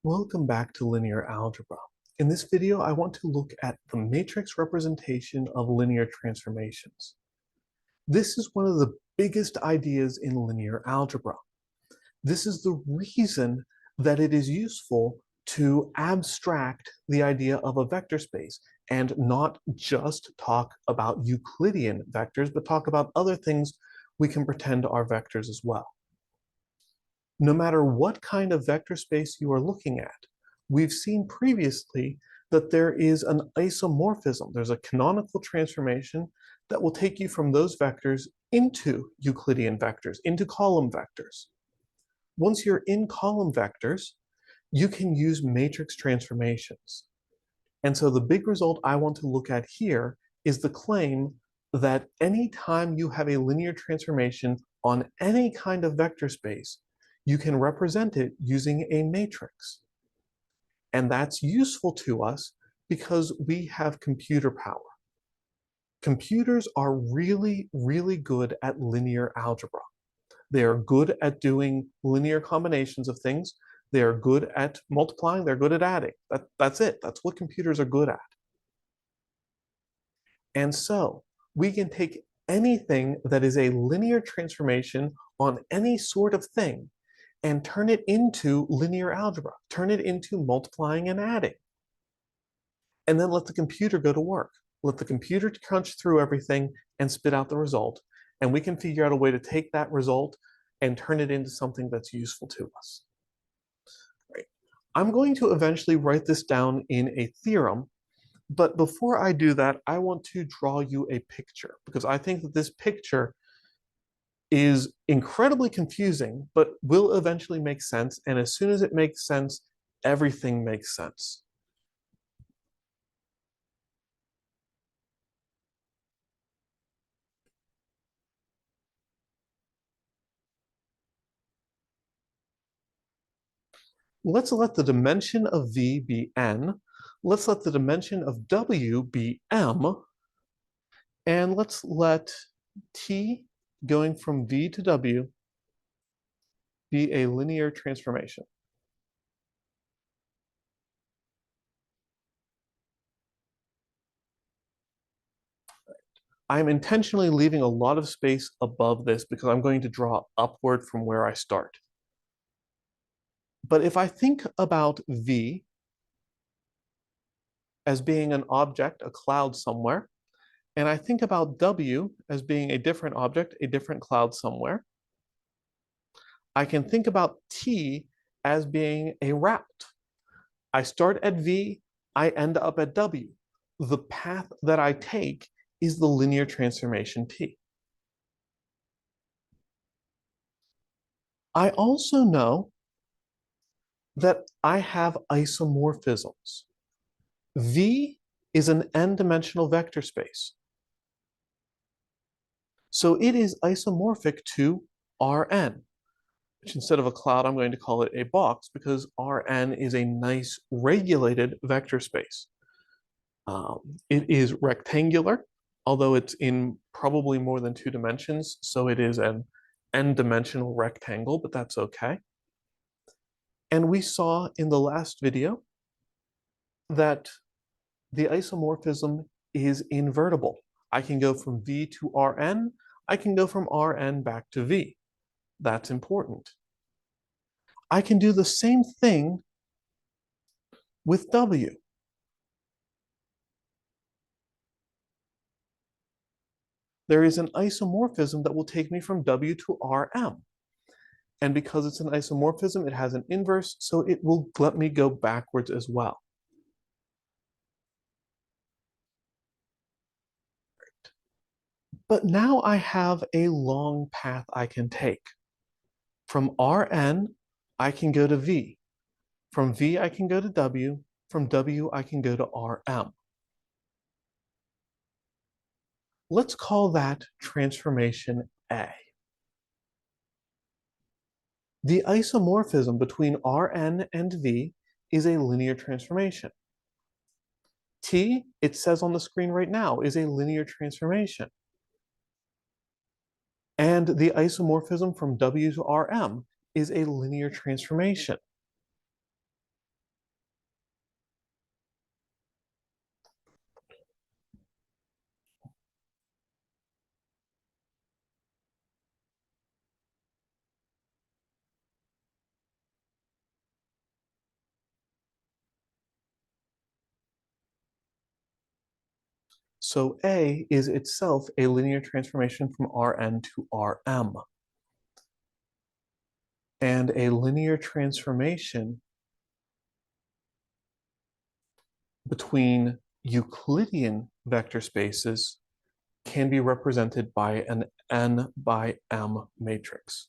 Welcome back to linear algebra. In this video, I want to look at the matrix representation of linear transformations. This is one of the biggest ideas in linear algebra. This is the reason that it is useful to abstract the idea of a vector space and not just talk about Euclidean vectors, but talk about other things we can pretend are vectors as well. No matter what kind of vector space you are looking at, we've seen previously that there is an isomorphism. There's a canonical transformation that will take you from those vectors into Euclidean vectors, into column vectors. Once you're in column vectors, you can use matrix transformations. And so the big result I want to look at here is the claim that anytime you have a linear transformation on any kind of vector space, you can represent it using a matrix. And that's useful to us because we have computer power. Computers are really, really good at linear algebra. They are good at doing linear combinations of things. They are good at multiplying. They're good at adding. That's it. That's what computers are good at. And so we can take anything that is a linear transformation on any sort of thing and turn it into linear algebra, turn it into multiplying and adding. And then let the computer go to work. Let the computer crunch through everything and spit out the result. And we can figure out a way to take that result and turn it into something that's useful to us. Right. I'm going to eventually write this down in a theorem, but before I do that, I want to draw you a picture because I think that this picture is incredibly confusing, but will eventually make sense. And as soon as it makes sense, everything makes sense. Let's let the dimension of V be n. Let's let the dimension of W be m. And let's let T going from V to W be a linear transformation. I'm intentionally leaving a lot of space above this because I'm going to draw upward from where I start. But if I think about V as being an object, a cloud somewhere, and I think about W as being a different object, a different cloud somewhere, I can think about T as being a route. I start at V, I end up at W. The path that I take is the linear transformation T. I also know that I have isomorphisms. V is an n-dimensional vector space. So it is isomorphic to Rn, which instead of a cloud, I'm going to call it a box because Rn is a nice regulated vector space. It is rectangular, although it's in probably more than 2 dimensions, so it is an n-dimensional rectangle, but that's okay. And we saw in the last video that the isomorphism is invertible. I can go from V to Rn, I can go from Rn back to V. That's important. I can do the same thing with W. There is an isomorphism that will take me from W to Rm. And because it's an isomorphism, it has an inverse, so it will let me go backwards as well. But now I have a long path I can take. From Rn, I can go to V. From V, I can go to W. From W, I can go to Rm. Let's call that transformation A. The isomorphism between Rn and V is a linear transformation. T, it says on the screen right now, is a linear transformation. And the isomorphism from W to Rm is a linear transformation. So A is itself a linear transformation from Rn to Rm. And a linear transformation between Euclidean vector spaces can be represented by an n by m matrix.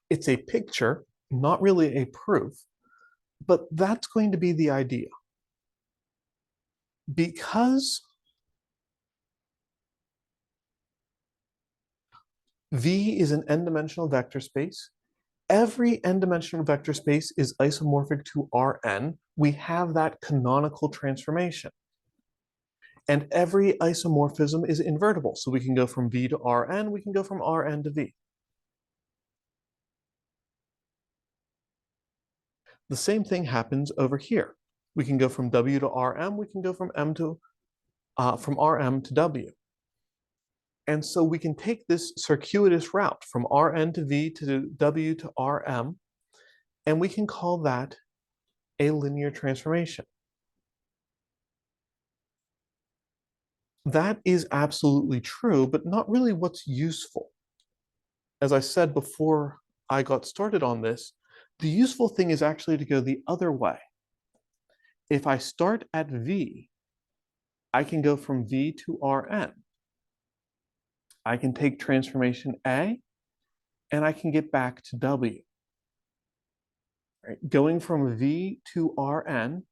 It's a picture, not really a proof, but that's going to be the idea. Because V is an n-dimensional vector space, every n-dimensional vector space is isomorphic to Rn. We have that canonical transformation. And every isomorphism is invertible. So we can go from V to Rn, we can go from Rn to V. The same thing happens over here. We can go from W to Rm, we can go from Rm to W. And so we can take this circuitous route from Rn to V to W to Rm, and we can call that a linear transformation. That is absolutely true, but not really what's useful. As I said before I got started on this, the useful thing is actually to go the other way. If I start at V, I can go from V to Rn. I can take transformation A, and I can get back to W. Right? Going from V to Rn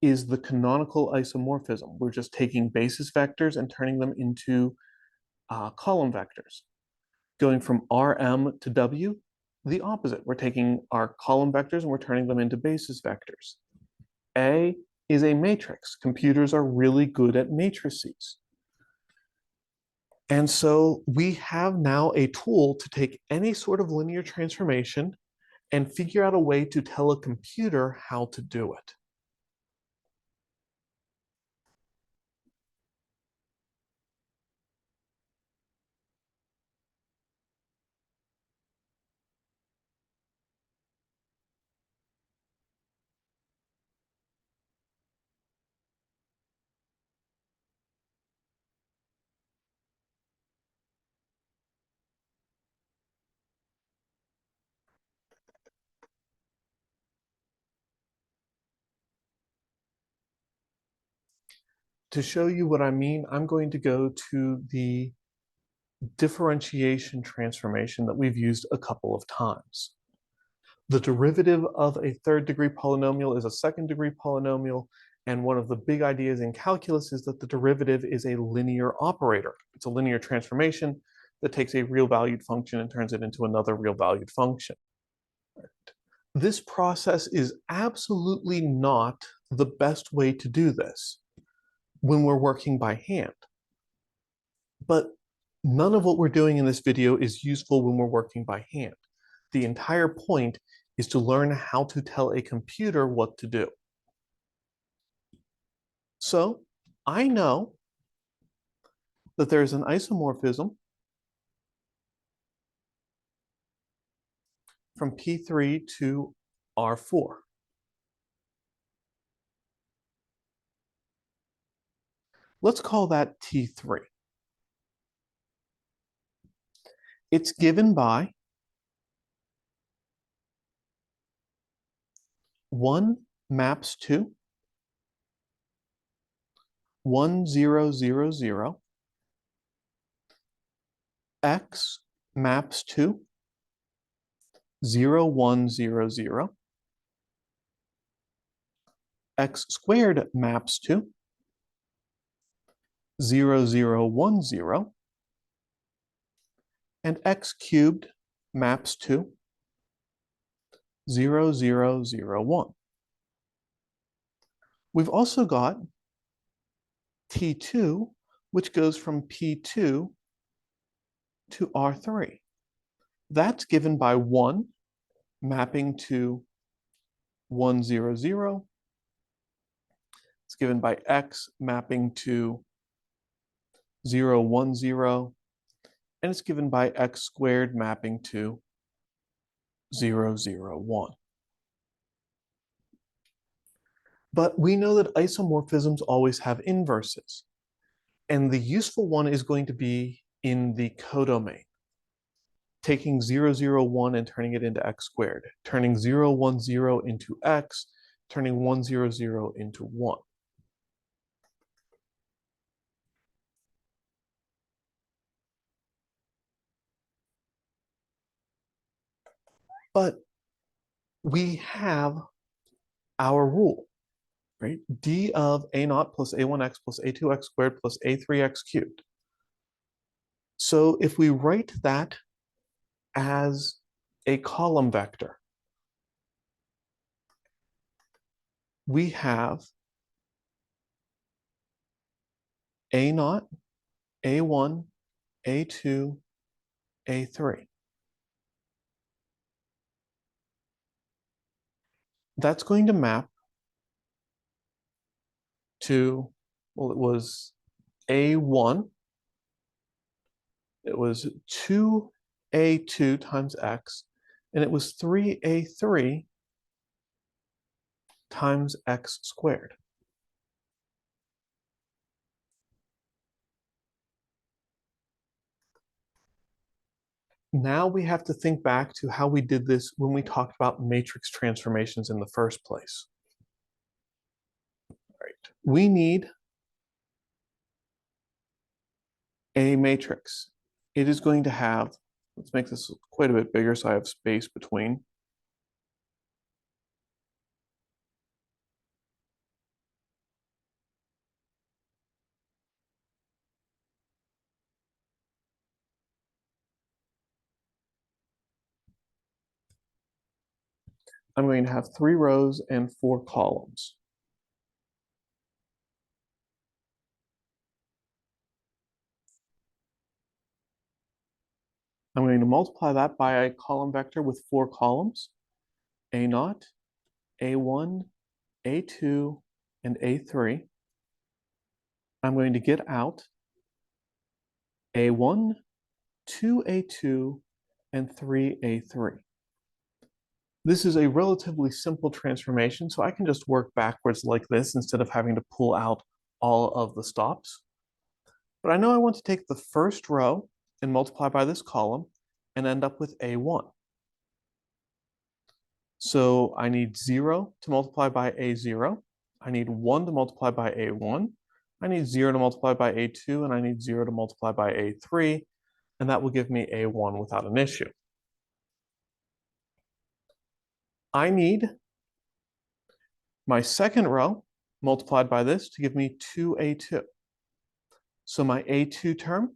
is the canonical isomorphism. We're just taking basis vectors and turning them into column vectors. Going from Rm to W, the opposite. We're taking our column vectors and we're turning them into basis vectors. A is a matrix. Computers are really good at matrices. And so we have now a tool to take any sort of linear transformation and figure out a way to tell a computer how to do it. To show you what I mean, I'm going to go to the differentiation transformation that we've used a couple of times. The derivative of a third degree polynomial is a second degree polynomial. And one of the big ideas in calculus is that the derivative is a linear operator. It's a linear transformation that takes a real valued function and turns it into another real valued function. This process is absolutely not the best way to do this when we're working by hand. But none of what we're doing in this video is useful when we're working by hand. The entire point is to learn how to tell a computer what to do. So I know that there's an isomorphism from P3 to R4. Let's call that T3. It's given by 1 maps to 1, 0, 0, 0. X maps to 0, 1, 0, 0. X squared maps to 0, 0, 1, 0. And x cubed maps to 0, 0, 0, 1. We've also got T2, which goes from P2 to R3. That's given by 1 mapping to 1, 0, 0. It's given by X mapping to 0, 1, 0. And it's given by X squared mapping to 0, 0, 1. But we know that isomorphisms always have inverses. And the useful one is going to be in the codomain, taking 0, 0, 1 and turning it into X squared, turning 0, 1, 0 into X, turning 1, 0, 0 into 1. But we have our rule, right? D of A naught plus A1x plus A2x squared plus A3x cubed. So if we write that as a column vector, we have A naught, A1, A2, A3. That's going to map to, well, it was A1, it was 2A2 times X, and it was 3A3 times X squared. Now we have to think back to how we did this when we talked about matrix transformations in the first place. All right. We need a matrix. It is going to have, let's make this quite a bit bigger so I have space between. I'm going to have 3 rows and 4 columns. I'm going to multiply that by a column vector with 4 columns, A naught, A1, A2, and A3. I'm going to get out A1, 2A2, and 3A3. This is a relatively simple transformation, so I can just work backwards like this instead of having to pull out all of the stops. But I know I want to take the first row and multiply by this column and end up with A1. So I need 0 to multiply by A0. I need 1 to multiply by A1. I need 0 to multiply by A2, and I need 0 to multiply by A3, and that will give me A1 without an issue. I need my second row multiplied by this to give me 2A2. So my A2 term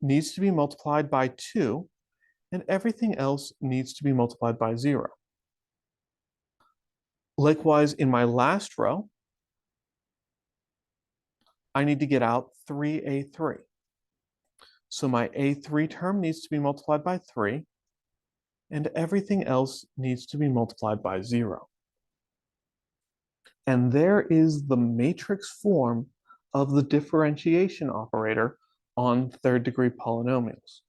needs to be multiplied by 2, and everything else needs to be multiplied by 0. Likewise, in my last row, I need to get out 3A3. So my A3 term needs to be multiplied by 3, and everything else needs to be multiplied by 0. And there is the matrix form of the differentiation operator on third-degree polynomials.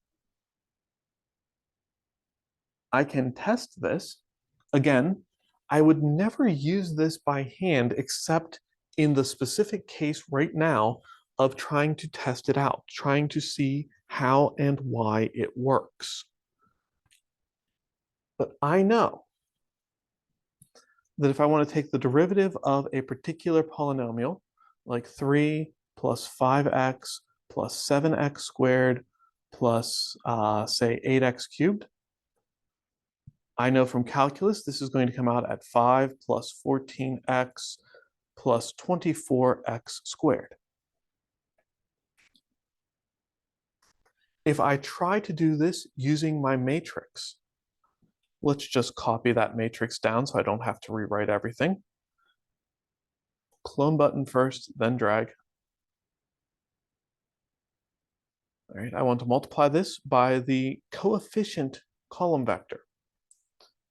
I can test this. Again, I would never use this by hand except in the specific case right now of trying to test it out, trying to see how and why it works. But I know that if I want to take the derivative of a particular polynomial, like 3 plus 5x plus 7x squared plus, say, 8x cubed, I know from calculus this is going to come out at 5 plus 14x plus 24x squared. If I try to do this using my matrix, Let's just copy that matrix down so I don't have to rewrite everything. Clone button first, then drag. All right, I want to multiply this by the coefficient column vector.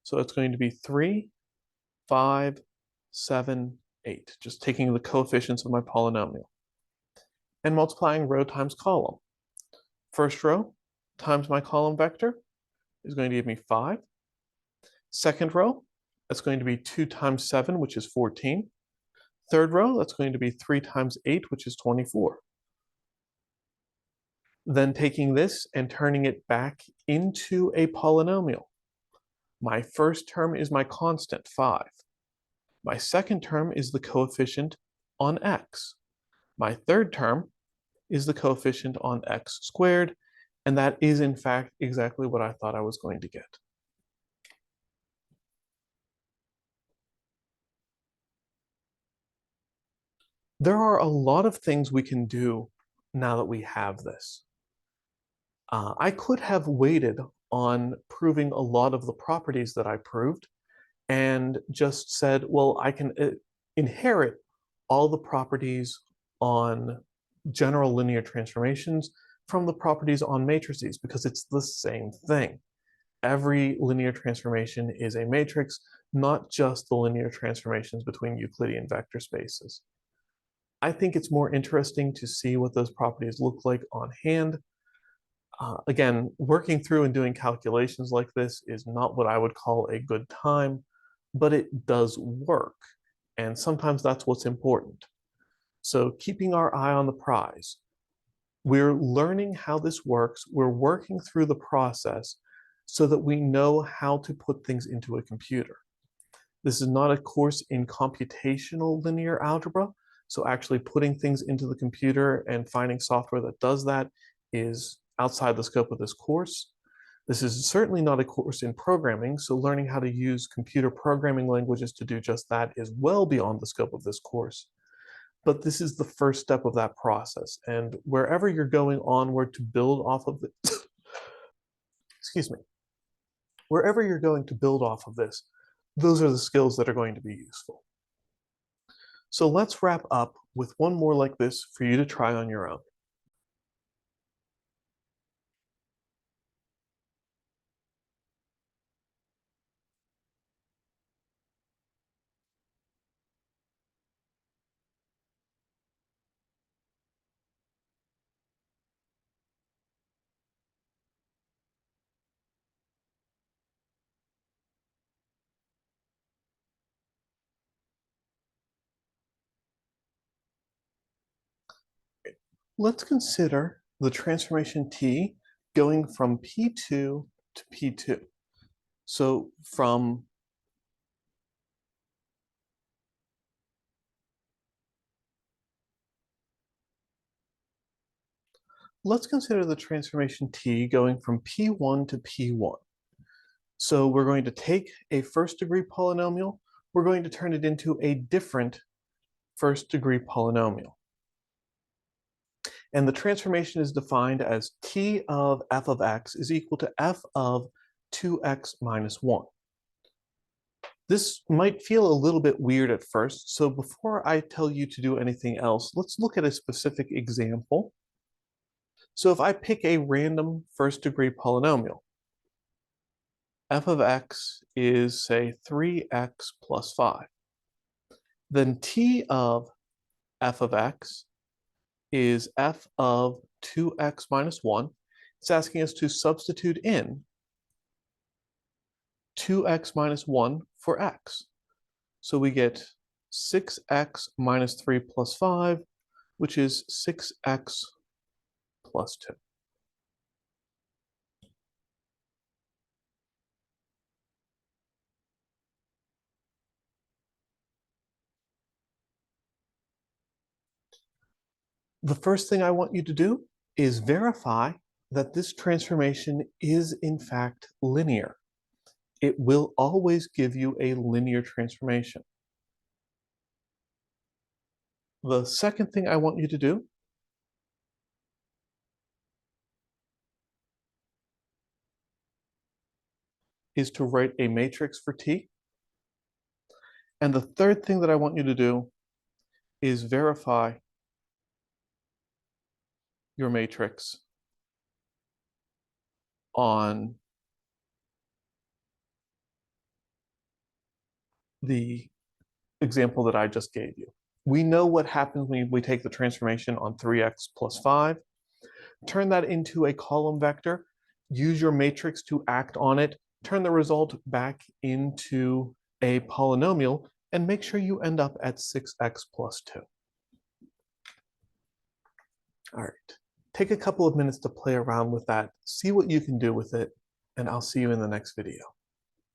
So it's going to be 3, 5, 7, 8, just taking the coefficients of my polynomial. And multiplying row times column. First row times my column vector is going to give me 5. Second row, that's going to be 2 times 7, which is 14. Third row, that's going to be 3 times 8, which is 24. Then taking this and turning it back into a polynomial. My first term is my constant, 5. My second term is the coefficient on x. My third term is the coefficient on x squared, and that is in fact exactly what I thought I was going to get. There are a lot of things we can do now that we have this. I could have waited on proving a lot of the properties that I proved and just said, well, I can inherit all the properties on general linear transformations from the properties on matrices because it's the same thing. Every linear transformation is a matrix, not just the linear transformations between Euclidean vector spaces. I think it's more interesting to see what those properties look like on hand. Again, working through and doing calculations like this is not what I would call a good time, but it does work. And sometimes that's what's important. So keeping our eye on the prize. We're learning how this works. We're working through the process so that we know how to put things into a computer. This is not a course in computational linear algebra. So actually putting things into the computer and finding software that does that is outside the scope of this course. This is certainly not a course in programming, so learning how to use computer programming languages to do just that is well beyond the scope of this course. But this is the first step of that process. And wherever you're going onward to build off of this, excuse me, wherever you're going to build off of this, those are the skills that are going to be useful. So let's wrap up with one more like this for you to try on your own. Let's consider the transformation T going from P2 to P2. So let's consider the transformation T going from P1 to P1. So we're going to take a first degree polynomial, we're going to turn it into a different first degree polynomial. And the transformation is defined as T of f of x is equal to f of 2x minus 1. This might feel a little bit weird at first, so before I tell you to do anything else, let's look at a specific example. So if I pick a random first degree polynomial, f of x is, say, 3x plus 5, then T of f of x is f of 2x minus 1. It's asking us to substitute in 2x minus 1 for x. So we get 6x minus 3 plus 5, which is 6x plus 2. The first thing I want you to do is verify that this transformation is in fact linear. It will always give you a linear transformation. The second thing I want you to do is to write a matrix for t. And the third thing that I want you to do is verify your matrix on the example that I just gave you. We know what happens when we take the transformation on 3x plus 5. Turn that into a column vector. Use your matrix to act on it. Turn the result back into a polynomial and make sure you end up at 6x plus 2. All right. Take a couple of minutes to play around with that, see what you can do with it, and I'll see you in the next video.